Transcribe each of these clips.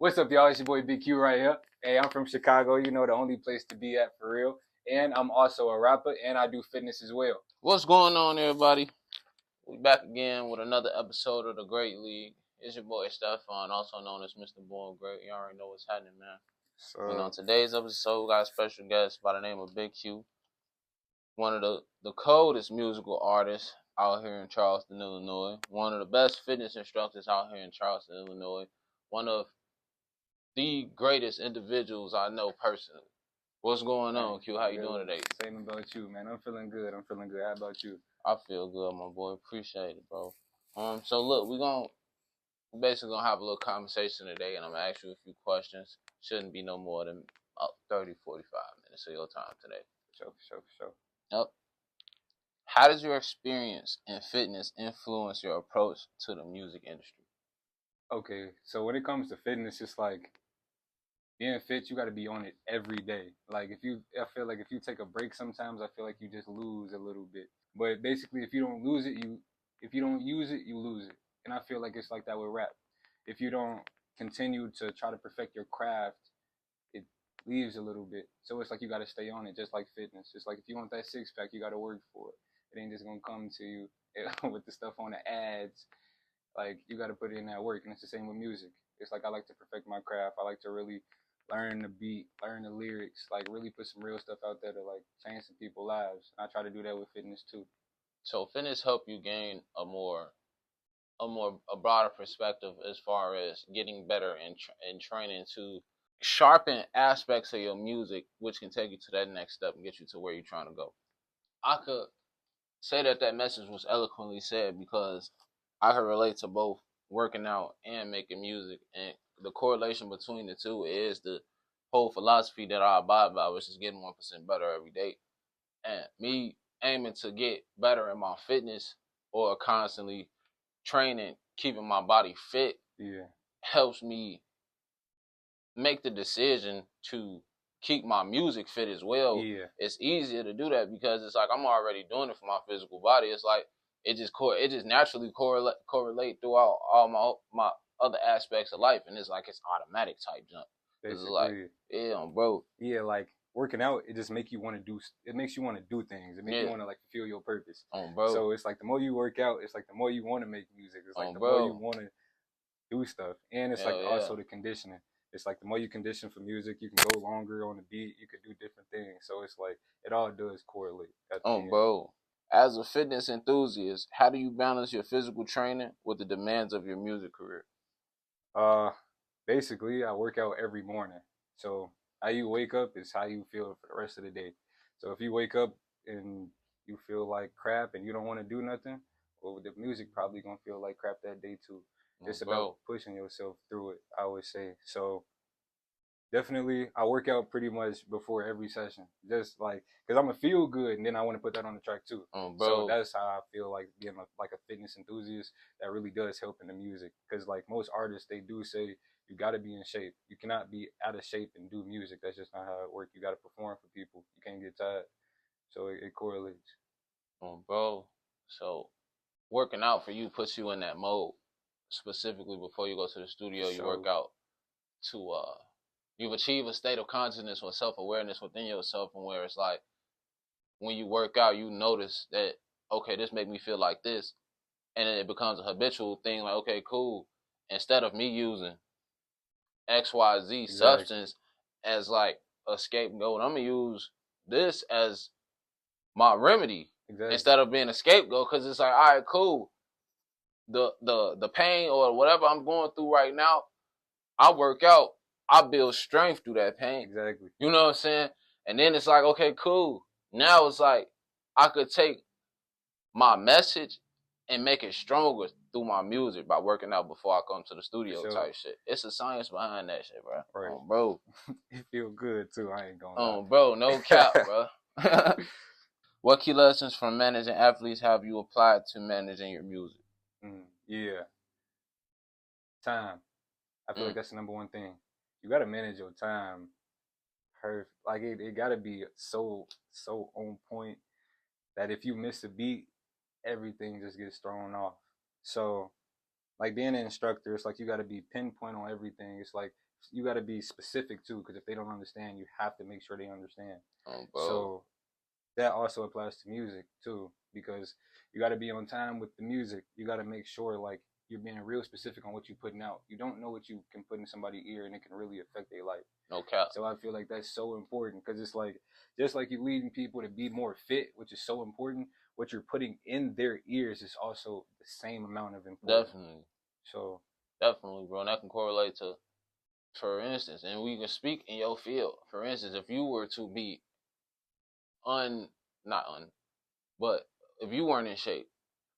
What's up, y'all? It's your boy Big Q right here. Hey, I'm from Chicago. You know, the only place to be at for real. And I'm also a rapper, and I do fitness as well. What's going on, everybody? We back again with another episode of the Great League. It's your boy Stefan, also known as Mr. Born Great. You already know what's happening, man. So, Today's episode, we got a special guest by the name of Big Q, one of the coldest musical artists out here in Charleston, Illinois. One of the best fitness instructors out here in Charleston, Illinois. One of the greatest individuals I know personally. What's going on, Q? How you doing today? Same about you, man. I'm feeling good. How about you? I feel good, my boy. Appreciate it, bro. So look, we're basically gonna have a little conversation today, and I'm gonna ask you a few questions. Shouldn't be no more than 30, 45 minutes of your time today. For sure. Yep. How does your experience in fitness influence your approach to the music industry? Okay, so when it comes to fitness, it's like being fit, you got to be on it every day. I feel like if you take a break sometimes, I feel like you just lose a little bit. But basically, if you don't use it, you lose it. And I feel like it's like that with rap. If you don't continue to try to perfect your craft, it leaves a little bit. So it's like you got to stay on it, just like fitness. It's like if you want that six pack, you got to work for it. It ain't just gonna come to you with the stuff on the ads. Like you got to put in that work, and it's the same with music. It's like I like to perfect my craft. I like to really learn the beat, learn the lyrics, like really put some real stuff out there to like change some people's lives. And I try to do that with fitness too. So fitness help you gain a broader perspective as far as getting better and training to sharpen aspects of your music, which can take you to that next step and get you to where you're trying to go. I could say that message was eloquently said because I could relate to both working out and making music, and the correlation between the two is the whole philosophy that I abide by, which is getting 1% better every day. And me aiming to get better in my fitness or constantly training, keeping my body fit, helps me make the decision to keep my music fit as well. It's easier to do that because it's like I'm already doing it for my physical body. It's like it just naturally correlate throughout all my other aspects of life, and it's like it's automatic type jump. It's like, bro. Yeah, like working out, it just makes you want to do. It makes you want to do things. It makes you want to like fulfill your purpose. Bro. So it's like the more you work out, it's like the more you want to make music. It's like the more you want to do stuff, and it's also the conditioning. It's like the more you condition for music, you can go longer on the beat. You can do different things. So it's like it all does correlate. Bro. As a fitness enthusiast, how do you balance your physical training with the demands of your music career? Basically, I work out every morning. So how you wake up is how you feel for the rest of the day. So if you wake up and you feel like crap and you don't want to do nothing, well, the music probably gonna feel like crap that day too. It's about pushing yourself through it, I would say. So definitely, I work out pretty much before every session, just like because I'm gonna feel good, and then I want to put that on the track too. So that's how I feel like being like a fitness enthusiast. That really does help in the music, because like most artists, they do say you got to be in shape. You cannot be out of shape and do music. That's just not how it works. You got to perform for people. You can't get tired. So it correlates. Bro. So working out for you puts you in that mode. Specifically, before you go to the studio, you work out to you've achieved a state of consciousness or self-awareness within yourself, and where it's like when you work out, you notice that, okay, this make me feel like this, and then it becomes a habitual thing. Like, okay, cool. Instead of me using XYZ substance as like a scapegoat, I'm gonna use this as my remedy instead of being a scapegoat, because it's like, all right, cool. The pain or whatever I'm going through right now, I work out, I build strength through that pain. Exactly. You know what I'm saying? And then it's like, okay, cool. Now it's like I could take my message and make it stronger through my music by working out before I come to the studio type shit. It's a science behind that shit, bro. Right. Bro. It feel good too. I ain't gonna lie. Bro, no cap, bro. What key lessons from managing athletes have you applied to managing your music? Time. I feel like that's the number one thing. You gotta manage your time. Like it gotta be so on point that if you miss a beat, everything just gets thrown off. So like being an instructor, it's like you gotta be pinpoint on everything. It's like you got to be specific too, because if they don't understand, you have to make sure they understand. Bro. So that also applies to music too, because you got to be on time with the music. You got to make sure like you're being real specific on what you're putting out. You don't know what you can put in somebody's ear, and it can really affect their life. No cap. So I feel like that's so important, because it's like, just like you leading people to be more fit, which is so important, what you're putting in their ears is also the same amount of importance. Definitely. So definitely, bro. And that can correlate to, for instance, and we can speak in your field. For instance, if you were to be but if you weren't in shape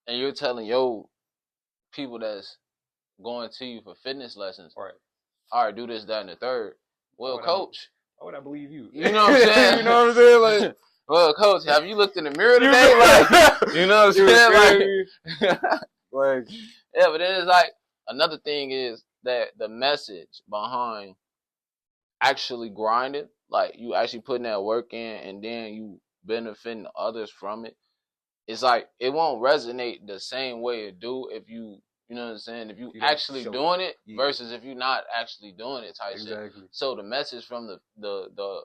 and you're telling your people that's going to you for fitness lessons, right, all right, do this, that, and the third. Well, coach, why would I believe you? You know what I'm saying? You know what I'm saying? Like, well, coach, have you looked in the mirror today? Like, you know what I'm saying? Like, yeah, but then it's like, another thing is that the message behind actually grinding, like you actually putting that work in and then you benefiting others from it, it's like it won't resonate the same way it do if you know what I'm saying, if you actually doing it versus if you're not actually doing it type shit. So the message from the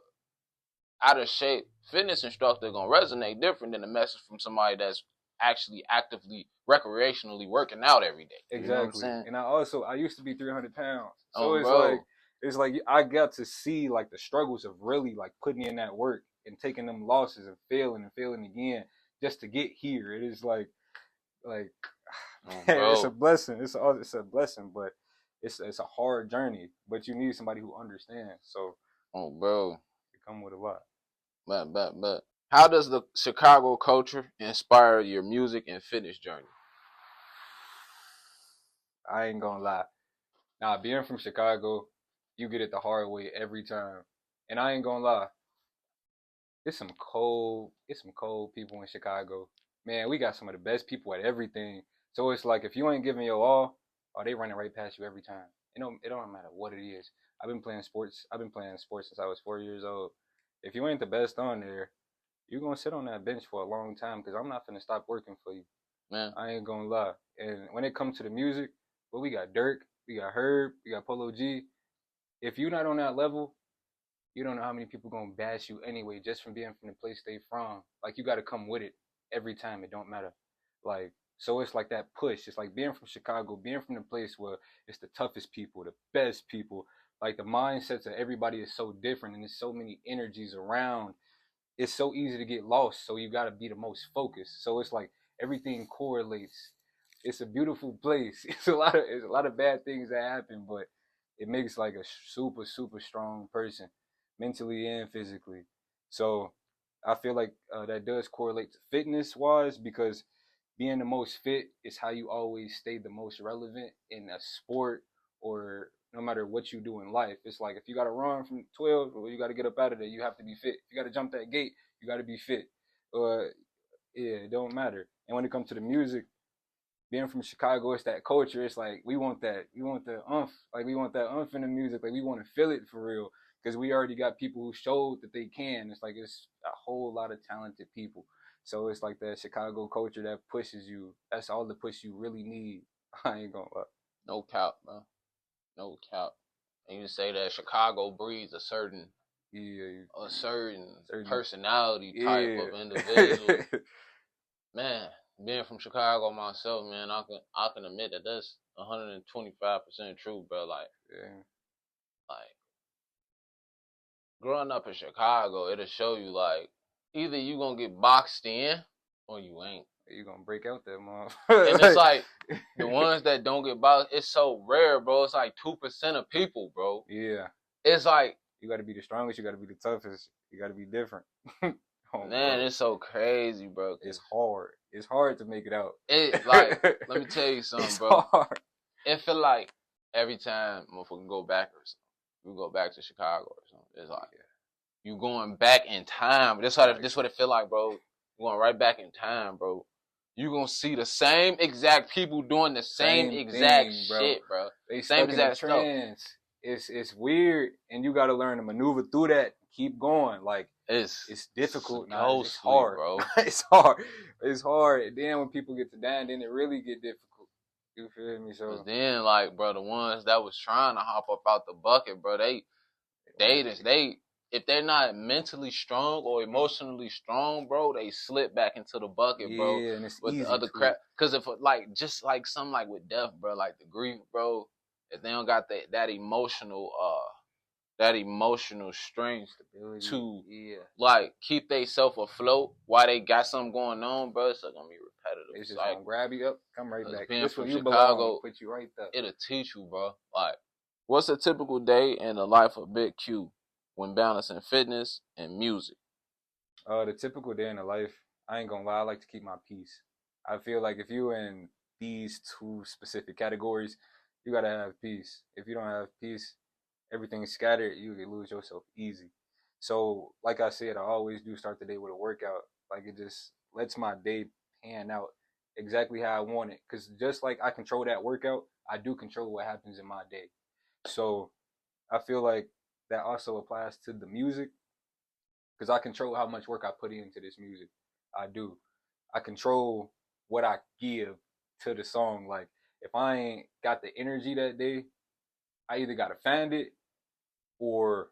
out of shape fitness instructor gonna resonate different than the message from somebody that's actually actively recreationally working out every day. Exactly. You know what I'm saying? And I used to be 300 pounds. So it's like I got to see like the struggles of really like putting in that work and taking them losses and failing again just to get here. It is like it's a blessing. It's a blessing, but it's a hard journey. But you need somebody who understands. So it come with a lot. But how does the Chicago culture inspire your music and fitness journey? I ain't gonna lie. Now, being from Chicago, you get it the hard way every time. And I ain't gonna lie. It's some cold people in Chicago. Man, we got some of the best people at everything. So it's like if you ain't giving your all, they running right past you every time. It don't matter what it is. I've been playing sports since I was 4 years old. If you ain't the best on there, you're gonna sit on that bench for a long time, because I'm not gonna stop working for you. Man, I ain't gonna lie. And when it comes to the music, well, we got Dirk, we got Herb, we got Polo G. If you're not on that level, you don't know how many people gonna bash you anyway, just from being from the place they from. Like, you gotta come with it every time. It don't matter. Like, so it's like that push. It's like being from Chicago, being from the place where it's the toughest people, the best people. Like, the mindsets of everybody is so different, and there's so many energies around. It's so easy to get lost, so you gotta be the most focused. So it's like everything correlates. It's a beautiful place. It's a lot of bad things that happen, but it makes like a super, super strong person, mentally and physically. So I feel like that does correlate to fitness wise, because being the most fit is how you always stay the most relevant in a sport, or no matter what you do in life. It's like if you got to run from 12, well, you got to get up out of there. You have to be fit. If you got to jump that gate, you got to be fit. It don't matter. And when it comes to the music, being from Chicago, it's that culture. It's like we want the umph. Like, we want that umph in the music. Like, we want to feel it for real, because we already got people who showed that they can. It's like it's a whole lot of talented people. So it's like that Chicago culture that pushes you. That's all the push you really need. I ain't gonna lie. No cap, bro. No cap. And you say that Chicago breeds a certain personality type of individual. Man, being from Chicago myself, man, I can admit that that's 125% true, bro. Like growing up in Chicago, it'll show you like either you gonna get boxed in or you ain't. You gonna break out that mom. And it's like the ones that don't get boxed, it's so rare, bro. It's like 2% of people, bro. Yeah. It's like you gotta be the strongest, you gotta be the toughest, you gotta be different. Man, it's so crazy, bro. It's hard. It's hard to make it out. It like let me tell you something, it's bro. Hard. It feel like every time motherfucker go back or something, we go back to Chicago or something. It's like you going back in time. This what it feel like, bro. You going right back in time, bro. You gonna see the same exact people doing the same exact shit, bro. They same exact trends. It's weird, and you gotta learn to maneuver through that. Keep going. Like it's difficult. It's hard, bro. It's hard. It's hard. And then when people get to dying, then it really get difficult. You feel me? Cause So then, like, bro, the ones that was trying to hop up out the bucket, bro, they if they're not mentally strong or emotionally strong, bro, they slip back into the bucket, bro. yeah, and it's With the easy other too. crap, cause if like just like something like with death, bro, like the grief, bro, if they don't got that emotional strength Stability. to Yeah. like keep they self afloat while they got something going on, bro, it's gonna be a repetitive It's just gonna cycle. grab you up, come right Cause back. being This from where you belong. Chicago, Put you right there. it'll teach you, bro. Like, what's a typical day in the life of Big Q when balancing fitness and music? The typical day in the life, I ain't gonna lie, I like to keep my peace. I feel like if you in these two specific categories, you gotta have peace. If you don't have peace, everything's scattered, you can lose yourself easy. So, like I said, I always do start the day with a workout. Like it just lets my day pan out exactly how I want it. Cause just like I control that workout, I do control what happens in my day. So I feel like that also applies to the music because I control how much work I put into this music. I do. I control what I give to the song. Like if I ain't got the energy that day, I either gotta find it or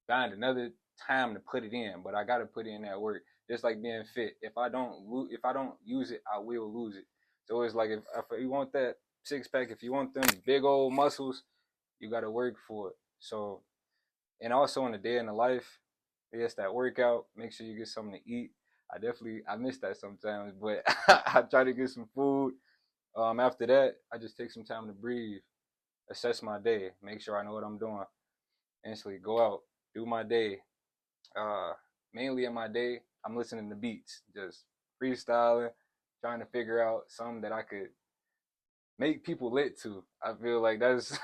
find another time to put it in. But I gotta put in that work. Just like being fit. If I don't use it, I will lose it. So it's like if you want that 6 pack, if you want them big old muscles, you gotta work for it. So and also in the day in the life, yes, that workout. Make sure you get something to eat. I miss that sometimes, but I try to get some food. After that, I just take some time to breathe, assess my day, make sure I know what I'm doing. Instantly go out, do my day. Uh, Mainly in my day, I'm listening to beats, just freestyling, trying to figure out something that I could make people lit to. I feel like that's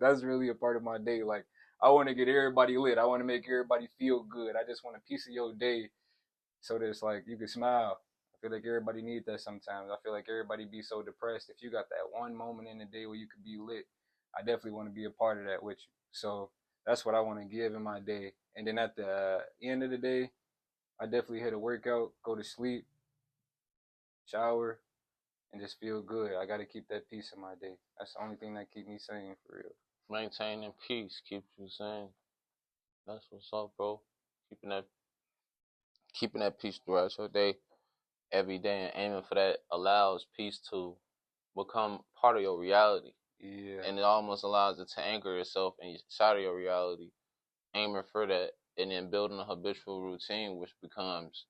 that's really a part of my day. Like I want to get everybody lit. I want to make everybody feel good. I just want a piece of your day so that it's like you can smile. I feel like everybody needs that sometimes. I feel like everybody be so depressed. If you got that one moment in the day where you could be lit, I definitely want to be a part of that with you. So that's what I want to give in my day. And then at the end of the day, I definitely hit a workout, go to sleep, shower, and just feel good. I got to keep that peace in my day. That's the only thing that keep me sane for real. Maintaining peace keeps you sane. That's what's up, bro. Keeping that keeping that peace throughout your day, every day, and aiming for that allows peace to become part of your reality. Yeah, And it almost allows it to anchor itself inside of your reality, aiming for that, and then building a habitual routine, which becomes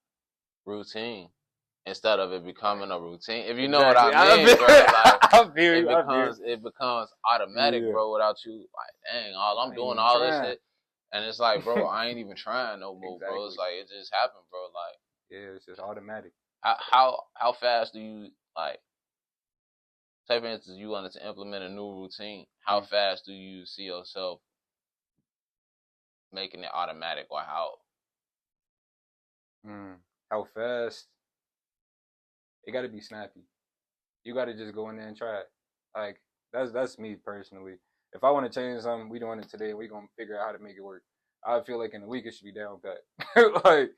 routine instead of it becoming a routine. If you know what exactly. I mean, bro, like I feel you. I feel it becomes automatic, you. bro, without you like, dang, all Yeah, I'm I ain't doing even all this trying. shit, and it's like, bro, I ain't even trying no more, bro. It's Exactly. like it just happened, bro. Like, Yeah, it's just automatic. how fast do you like? Say for instance, you wanted to implement a new routine. How Mm. fast do you see yourself making it automatic, or how? Mm. How fast? It got to be snappy. You got to just go in there and try it. Like that's me personally. If I want to change something, we doing it today. We gonna figure out how to make it work. I feel like in a week it should be down pat. Like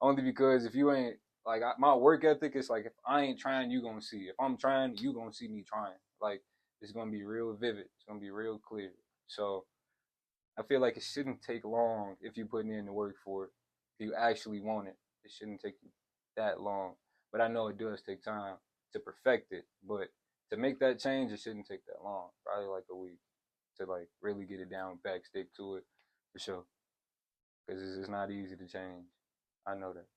only because if you ain't like my work ethic is like if I ain't trying, you gonna see. If I'm trying, you gonna see me trying. Like it's gonna be real vivid. It's gonna be real clear. So I feel like it shouldn't take long if you're putting in the work for it. If you actually want it, it shouldn't take you that long. But I know it does take time to perfect it. But to make that change, it shouldn't take that long. Probably like a week to like really get it down, back, stick to it for sure. Because it's not easy to change. I know that.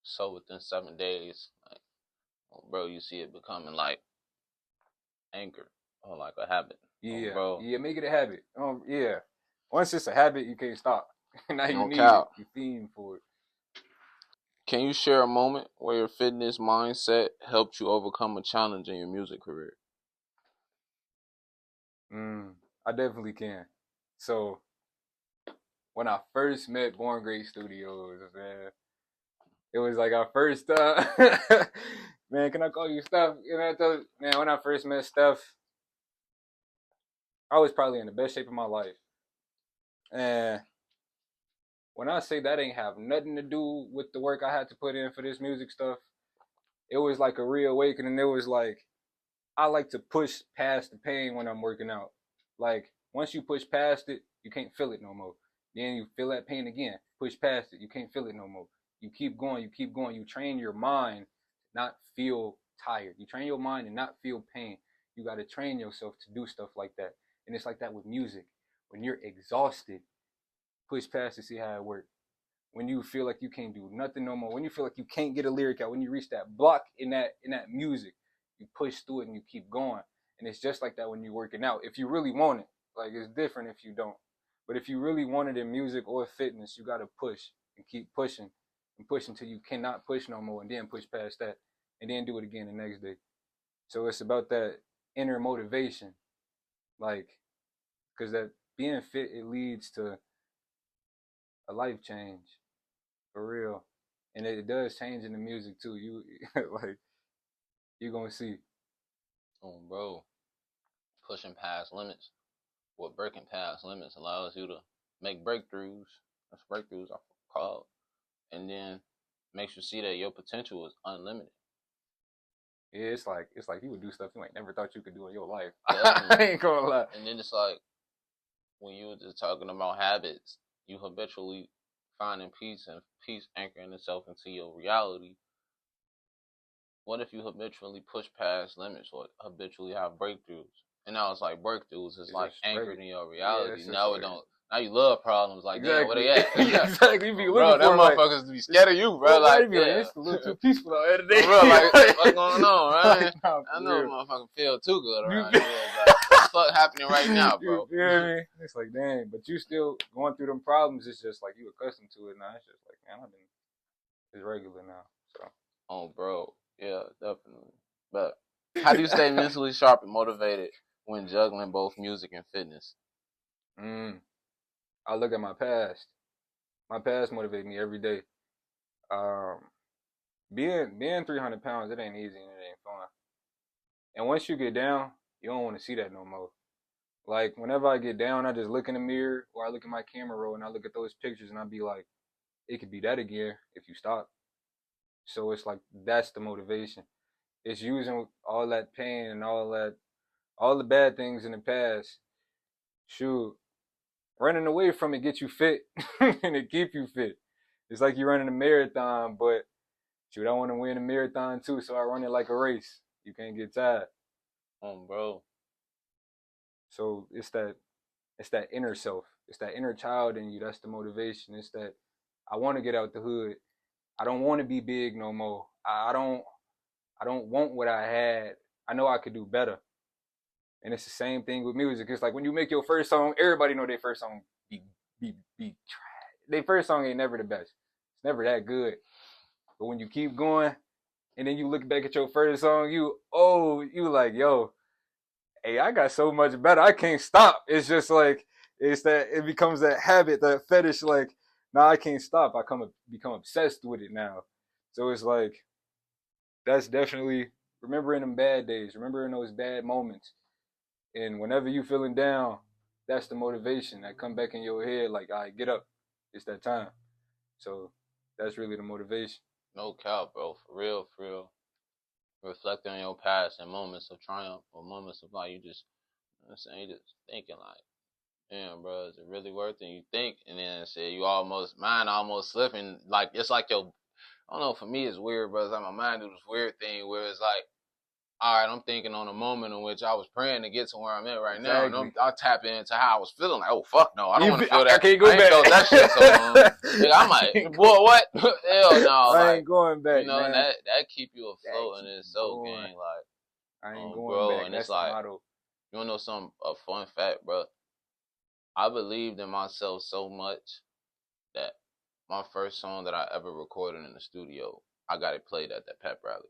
So within 7 days, like, bro, you see it becoming like anchor or like a habit, Yeah, bro. yeah, make it a habit. Yeah. Once it's a habit, you can't stop. Now you No need it. cap. You fiend for it. Can you share a moment where your fitness mindset helped you overcome a challenge in your music career? I definitely can. So when I first met Born Great Studios, man, it was like our first man, can I call you Steph? You know, man, when I first met Steph, I was probably in the best shape of my life. And when I say that ain't have nothing to do with the work I had to put in for this music stuff, it was like a reawakening. It was like I like to push past the pain when I'm working out. Like once you push past it, you can't feel it no more. Then you feel that pain again. Push past it, you can't feel it no more. You keep going, you keep going. You train your mind to not feel tired. You train your mind to not feel pain. You got to train yourself to do stuff like that. And it's like that with music. When you're exhausted, push past to see how it works. When you feel like you can't do nothing no more, when you feel like you can't get a lyric out, when you reach that block in that music, you push through it and you keep going. And it's just like that when you're working out. If you really want it, like it's different if you don't. But if you really want it in music or fitness, you gotta push and keep pushing and push until you cannot push no more, and then push past that, and then do it again the next day. So it's about that inner motivation, like, because that being fit, it leads to a life change for real, and it does change in the music too. You like you gonna see. Oh, bro, pushing past limits. What breaking past limits allows you to make breakthroughs. That's breakthroughs are called, and then makes you see that your potential is unlimited. Yeah, it's like you would do stuff you ain't never thought you could do in your life. I ain't gonna lie. And then it's like when you were just talking about habits, you habitually finding peace and peace anchoring itself into your reality. What if you habitually push past limits or habitually have breakthroughs? And now it's like breakthroughs is like anchored in your reality. Yeah, now it don't. Now you love problems like exactly. Damn, where they at? Exactly. You be bro, them motherfuckers be scared of you, bro. Like, yeah. It's a little too peaceful out here today. Bro, like, what's going on, right? Like, nah, I know real. motherfucker feel too good around here. Like, what's fuck happening right now, bro? You feel me? It's like, dang, but you still going through them problems. It's just like you accustomed to it now. It's just like, man, it's regular now. So. Oh, bro. Yeah, definitely. But how do you stay mentally sharp and motivated when juggling both music and fitness? I look at my past. My past motivates me every day. Being 300 pounds, it ain't easy and it ain't fun. And once you get down, you don't want to see that no more. Like whenever I get down, I just look in the mirror or I look at my camera roll and I look at those pictures and I be like, it could be that again if you stop. So it's like that's the motivation. It's using all that pain and all the bad things in the past. Shoot, running away from it gets you fit and it keep you fit. It's like you're running a marathon, but shoot, I want to win a marathon too, so I run it like a race. You can't get tired. Bro. So it's that inner self. It's that inner child in you. That's the motivation. It's that I want to get out the hood. I don't want to be big no more. I don't want what I had. I know I could do better. And it's the same thing with music. It's like when you make your first song, everybody know their first song be their first song ain't never the best. It's never that good. But when you keep going and then you look back at your first song, you like, yo, hey, I got so much better. I can't stop. It's just like it becomes that habit, that fetish, like, nah, I can't stop. I become obsessed with it now. So it's like that's definitely remembering them bad days, remembering those bad moments. And whenever you feeling down, that's the motivation that come back in your head. Like, all right, get up. It's that time. So that's really the motivation. No cap, bro. For real, for real. Reflecting on your past and moments of triumph or moments of like you just, you know what I'm saying, you just thinking like, damn, bro, is it really worth it? And you think, and then say mine almost slipping. Like it's like I don't know. For me, it's weird, bro. It's like my mind do this weird thing where it's like, all right, I'm thinking on a moment in which I was praying to get to where I'm at right now, and I tap into how I was feeling. Like, oh fuck no, I don't want to feel that. I can't go back. Felt that shit so long. I'm like, boy, what? Hell no, I ain't going back. You know, man. And that keep you afloat in this so gang. Like, I ain't going back. And that's it's like, motto. You wanna know something? A fun fact, bro. I believed in myself so much that my first song that I ever recorded in the studio, I got it played at that pep rally.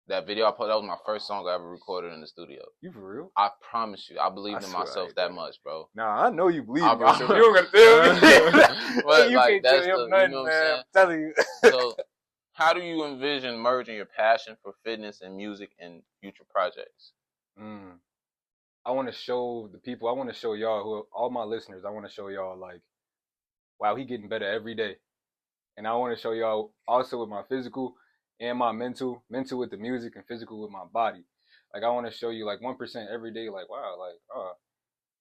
That video I put, that was my first song I ever recorded in the studio. You for real? I promise you, I believed in myself that much, bro. Nah, I know you believe in yourself. You don't gotta tell me. But you like, can't tell him nothing, you know what man. I'm I'm telling you. So, how do you envision merging your passion for fitness and music in future projects? I want to show the people. I want to show y'all, all my listeners. I want to show y'all like, wow, he getting better every day. And I want to show y'all also with my physical and my mental with the music and physical with my body. Like I want to show you like 1% every day. Like wow, like oh,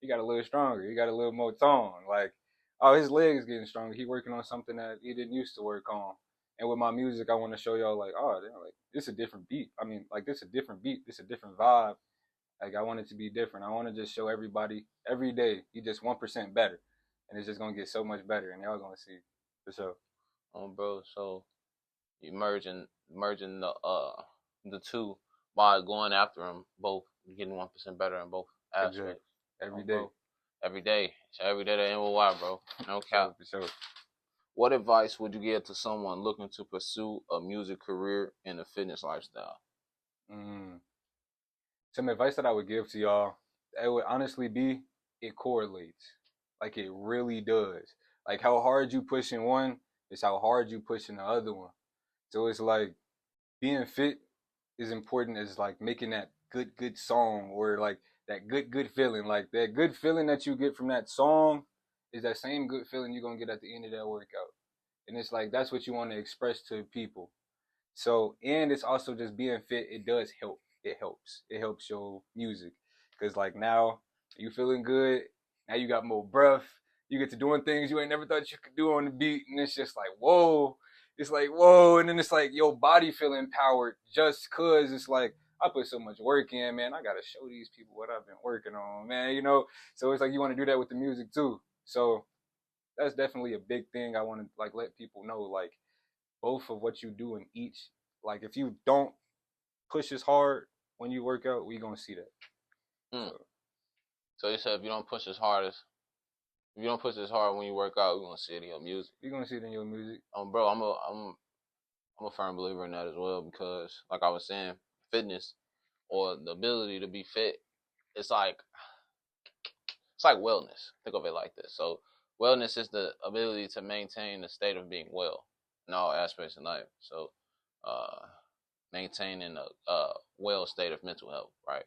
he got a little stronger. He got a little more tone. Like oh, his legs getting stronger. He working on something that he didn't used to work on. And with my music, I want to show y'all like oh, damn, like this a different beat. I mean, like this a different beat. This a different vibe. Like I want it to be different. I want to just show everybody every day he just 1% better, and it's just gonna get so much better, and y'all gonna see for sure. Bro. So you merging the two by going after them both, getting 1% better in both aspects. Exactly. Every day. Bro. Every day. So every day that end with Y, bro. No cap. For sure. What advice would you give to someone looking to pursue a music career in a fitness lifestyle? Some advice that I would give to y'all, it would honestly be, it correlates. Like it really does. Like how hard you push in one is how hard you push in the other one. So it's like being fit is important as like making that good song or like that good feeling. Like that good feeling that you get from that song is that same good feeling you're gonna get at the end of that workout. And it's like that's what you want to express to people. So and it's also just being fit, it does help. It helps. It helps your music. Cause like now you feeling good, now you got more breath. You get to doing things you ain't never thought you could do on the beat, and it's just like whoa. It's like whoa, and then it's like your body feeling empowered just cause it's like I put so much work in, man. I gotta show these people what I've been working on, man. You know, so it's like you want to do that with the music too. So that's definitely a big thing. I want to like let people know like both of what you do in each. Like if you don't push as hard when you work out, we gonna see that. So you said if you don't push as hard when you work out, we're gonna see it in your music. You're gonna see it in your music. Bro, I'm a firm believer in that as well because, like I was saying, fitness or the ability to be fit, it's like wellness. Think of it like this. So wellness is the ability to maintain the state of being well in all aspects of life. So maintaining a well state of mental health, right?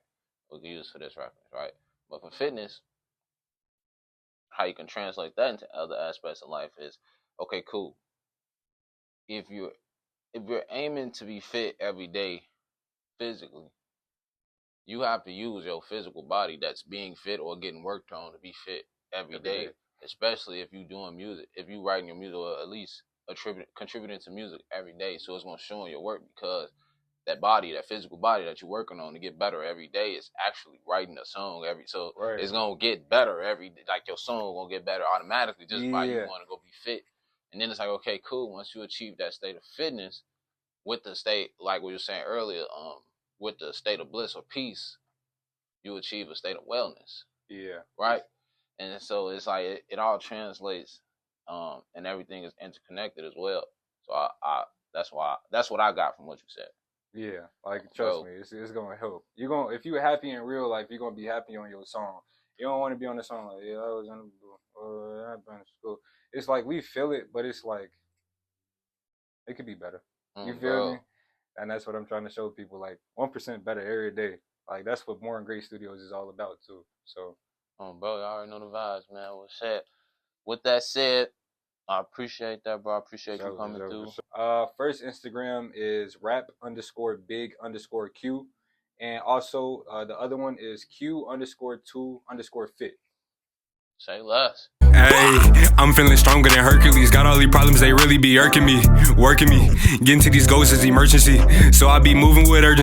We can use for this reference, right? But for fitness, how you can translate that into other aspects of life is, okay, cool. If you're aiming to be fit every day physically, you have to use your physical body that's being fit or getting worked on to be fit every day. Especially if you're doing music, if you're writing your music or at least contributing to music every day. So it's going to show in your work because that body, that physical body that you're working on to get better every day is actually writing a song it's gonna get better every day. Like your song gonna get better automatically just by you want to go be fit. And then it's like, okay, cool. Once you achieve that state of fitness with the state, like we were saying earlier, with the state of bliss or peace, you achieve a state of wellness. Yeah. Right. And so it's like it all translates, and everything is interconnected as well. So I that's what I got from what you said. Yeah, like trust me, it's gonna help. You're gonna if you're happy in real life, you're gonna be happy on your song. You don't want to be on the song like I was in school. It's like we feel it, but it's like it could be better. You feel me? And that's what I'm trying to show people. Like 1% better every day. Like that's what More and Great Studios is all about too. So, bro, you already know the vibes, man. With that said, I appreciate that, bro. I appreciate you coming through. First Instagram is rap_big_Q. And also the other one is Q_2_fit. Say less. Hey, I'm feeling stronger than Hercules. Got all these problems, they really be irking me. Working me. Getting to these goals is emergency. So I be moving with urgency.